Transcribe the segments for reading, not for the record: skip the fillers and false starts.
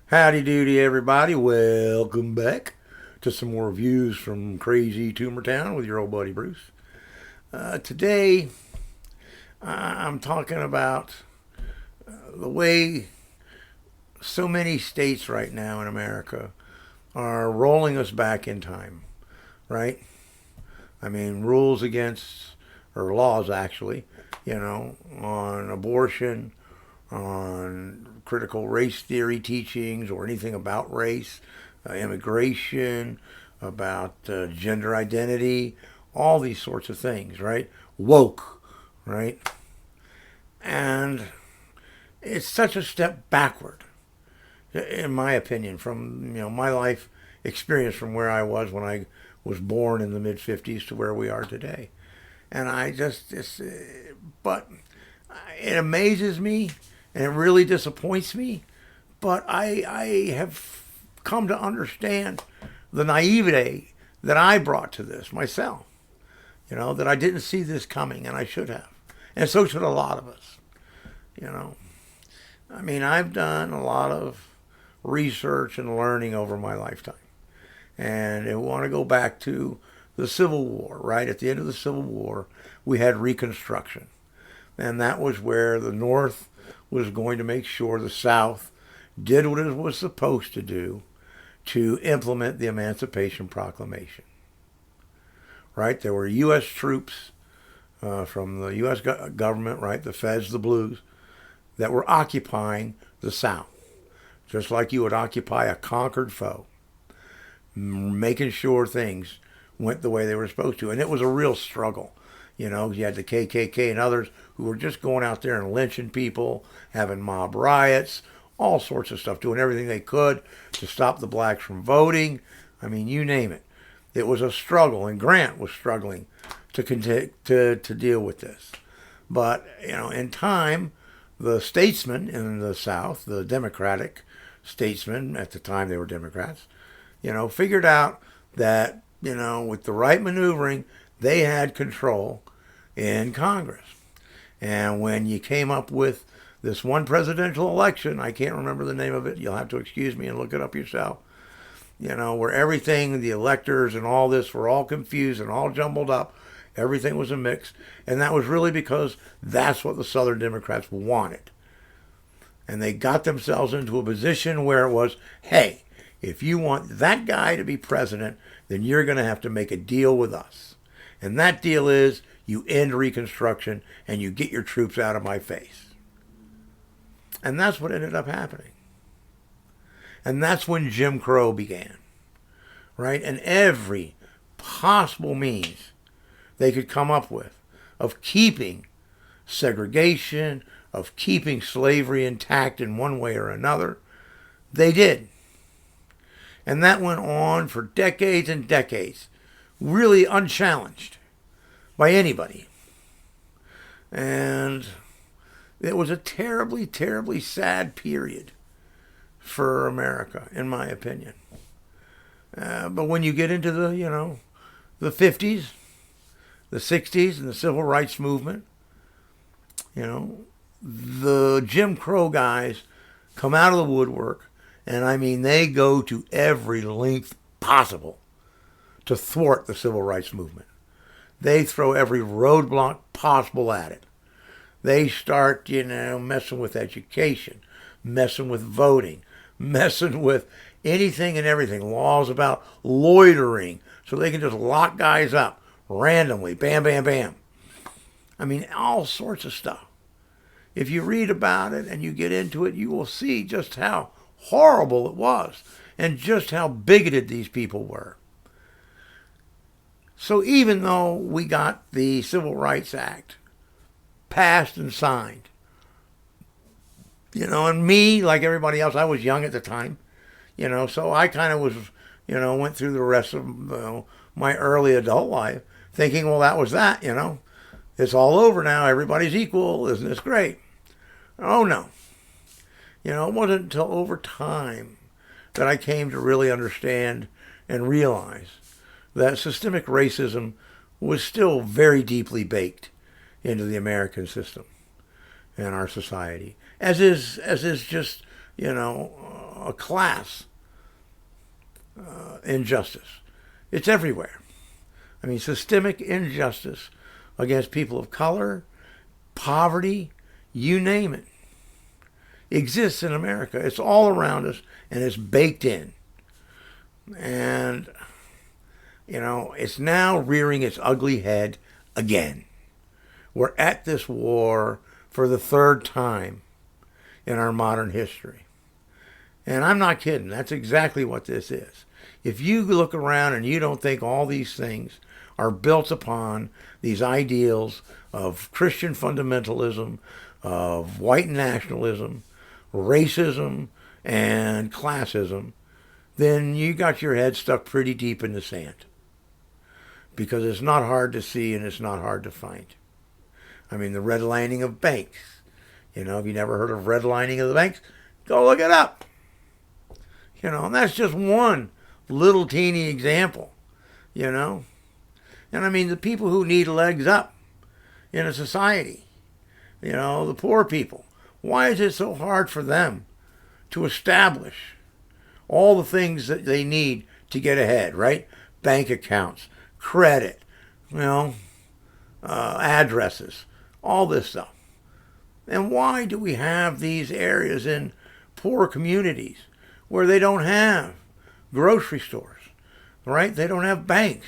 Howdy doody, everybody. Welcome back to some more views from crazy Tumor Town with your old buddy Bruce. Today, I'm talking about the way so many states right now in America are rolling us back in time, right? I mean, rules against, or laws actually, on abortion, on critical race theory teachings or anything about race, immigration, about gender identity, all these sorts of things, right? Woke, right? And it's such a step backward, in my opinion, from my life experience from where I was when I was born in the mid '50s to where we are today. And but it amazes me and it really disappoints me. But I have come to understand the naivete that I brought to this myself. That I didn't see this coming and I should have. And so should a lot of us. You know, I mean, I've done a lot of research and learning over my lifetime. And I want to go back to the Civil War, right? At the end of the Civil War, we had Reconstruction. And that was where the North was going to make sure the South did what it was supposed to do to implement the Emancipation Proclamation. Right? There were U.S. troops from the U.S. government, right? The Feds, the Blues, that were occupying the South. Just like you would occupy a conquered foe. Making sure things went the way they were supposed to. And it was a real struggle. You had the KKK and others who were just going out there and lynching people, having mob riots, all sorts of stuff, doing everything they could to stop the blacks from voting. I mean, you name it. It was a struggle, and Grant was struggling to deal with this. But, in time, the statesmen in the South, the Democratic statesmen, at the time they were Democrats, figured out that, with the right maneuvering, they had control in Congress. And when you came up with this one presidential election, I can't remember the name of it, you'll have to excuse me and look it up yourself, where everything, the electors and all this were all confused and all jumbled up. Everything was a mix. And that was really because that's what the Southern Democrats wanted. And they got themselves into a position where it was, hey, if you want that guy to be president, then you're going to have to make a deal with us. And that deal is you end Reconstruction and you get your troops out of my face. And that's what ended up happening. And that's when Jim Crow began, right? And every possible means they could come up with of keeping segregation, of keeping slavery intact in one way or another, they did. And that went on for decades and decades, really unchallenged by anybody. And it was a terribly, terribly sad period for America, in my opinion. But when you get into the 50s, the 60s, and the Civil Rights Movement, the Jim Crow guys come out of the woodwork, and I mean, they go to every length possible to thwart the Civil Rights Movement. They throw every roadblock possible at it. They start, messing with education, messing with voting, messing with anything and everything. Laws about loitering, so they can just lock guys up randomly. Bam, bam, bam. I mean, all sorts of stuff. If you read about it and you get into it, you will see just how horrible it was and just how bigoted these people were. So even though we got the Civil Rights Act passed and signed, and me, like everybody else, I was young at the time, so I kind of was, went through the rest of my early adult life thinking, well, that was that, it's all over now, everybody's equal, isn't this great? Oh, no. It wasn't until over time that I came to really understand and realize that systemic racism was still very deeply baked into the American system and our society, as is just a class injustice. It's everywhere. I mean, systemic injustice against people of color, poverty, you name it, exists in America. It's all around us, and it's baked in. And, it's now rearing its ugly head again. We're at this war for the third time in our modern history. And I'm not kidding. That's exactly what this is. If you look around and you don't think all these things are built upon these ideals of Christian fundamentalism, of white nationalism, racism, and classism, then you got your head stuck pretty deep in the sand. Because it's not hard to see and it's not hard to find. I mean, the redlining of banks. If you never heard of redlining of the banks, go look it up. And that's just one little teeny example, And I mean, the people who need legs up in a society, the poor people, why is it so hard for them to establish all the things that they need to get ahead, right? Bank accounts, credit, addresses, all this stuff. And why do we have these areas in poor communities where they don't have grocery stores, right? They don't have banks.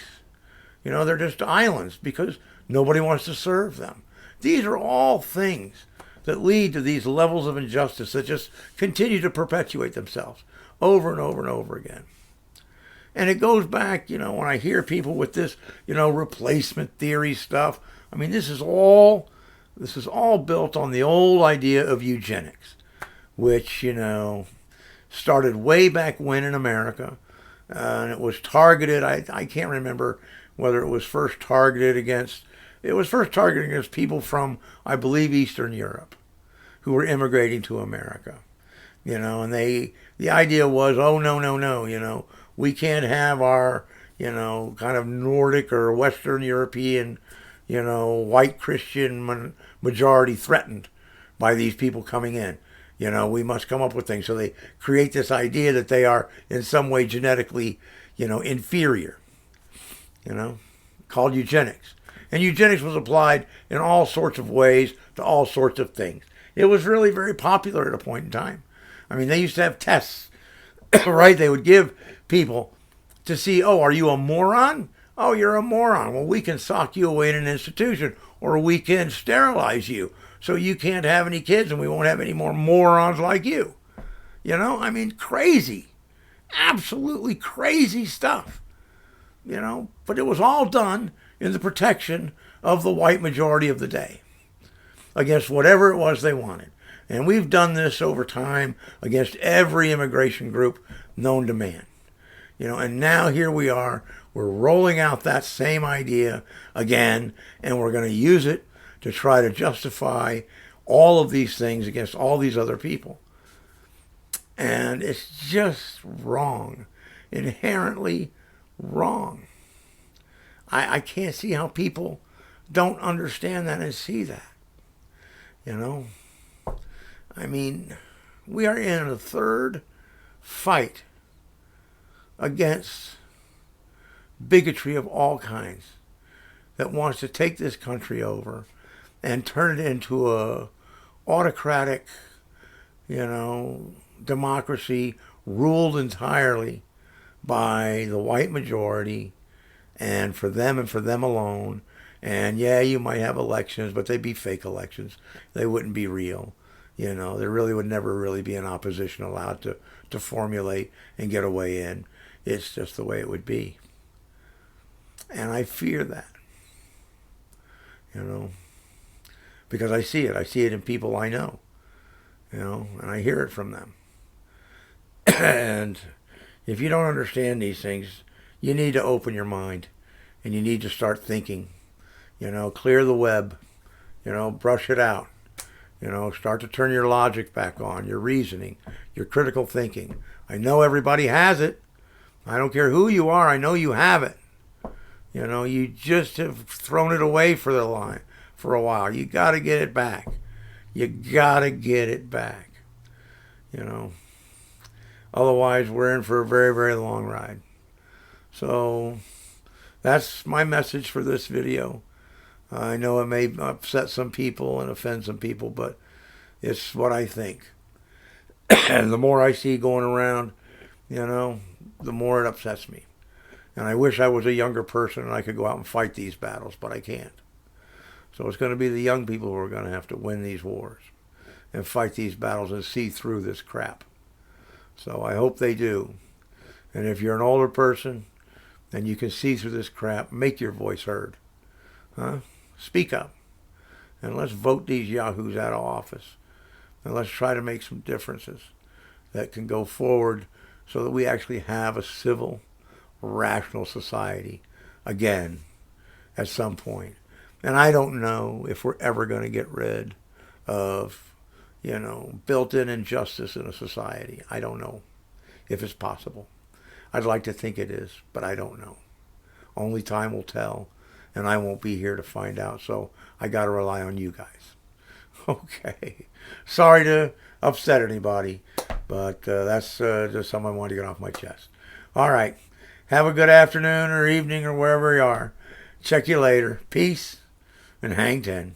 They're just islands because nobody wants to serve them. These are all things that lead to these levels of injustice that just continue to perpetuate themselves over and over and over again. And it goes back, when I hear people with this, replacement theory stuff. I mean, this is all built on the old idea of eugenics, which, started way back when in America. And it was targeted, I can't remember whether it was first targeted against people from, I believe, Eastern Europe who were immigrating to America. And the idea was, oh, no, we can't have our, kind of Nordic or Western European, white Christian majority threatened by these people coming in. We must come up with things. So they create this idea that they are in some way genetically, inferior, called eugenics. And eugenics was applied in all sorts of ways to all sorts of things. It was really very popular at a point in time. I mean, they used to have tests, right? They would give people to see, oh, are you a moron? Oh, you're a moron. Well, we can sock you away in an institution, or we can sterilize you so you can't have any kids and we won't have any more morons like you. I mean, crazy. Absolutely crazy stuff. But it was all done in the protection of the white majority of the day against whatever it was they wanted. And we've done this over time against every immigration group known to man. And now here we are, we're rolling out that same idea again, and we're going to use it to try to justify all of these things against all these other people. And it's just wrong, inherently wrong. I can't see how people don't understand that and see that. I mean, we are in a third fight against bigotry of all kinds that wants to take this country over and turn it into a autocratic, democracy ruled entirely by the white majority and for them alone. And yeah, you might have elections, but they'd be fake elections. They wouldn't be real. There really would never really be an opposition allowed to formulate and get a way in. It's just the way it would be. And I fear that, because I see it. I see it in people I know, and I hear it from them. And if you don't understand these things, you need to open your mind and you need to start thinking, clear the web, brush it out, start to turn your logic back on, your reasoning, your critical thinking. I know everybody has it. I don't care who you are. I know you have it. You just have thrown it away for a while. You got to get it back. You got to get it back. you know. Otherwise, we're in for a very, very long ride. So that's my message for this video. I know it may upset some people and offend some people, but it's what I think. And the more I see going around, the more it upsets me. And I wish I was a younger person and I could go out and fight these battles, but I can't. So it's going to be the young people who are going to have to win these wars and fight these battles and see through this crap. So I hope they do. And if you're an older person and you can see through this crap, make your voice heard. Speak up. And let's vote these yahoos out of office. And let's try to make some differences that can go forward so that we actually have a civil, rational society again at some point. And I don't know if we're ever going to get rid of, built-in injustice in a society. I don't know if it's possible. I'd like to think it is, but I don't know. Only time will tell, and I won't be here to find out, so I got to rely on you guys. Okay. Sorry to upset anybody, but that's just something I wanted to get off my chest. All right. Have a good afternoon or evening or wherever you are. Check you later. Peace and hang 10.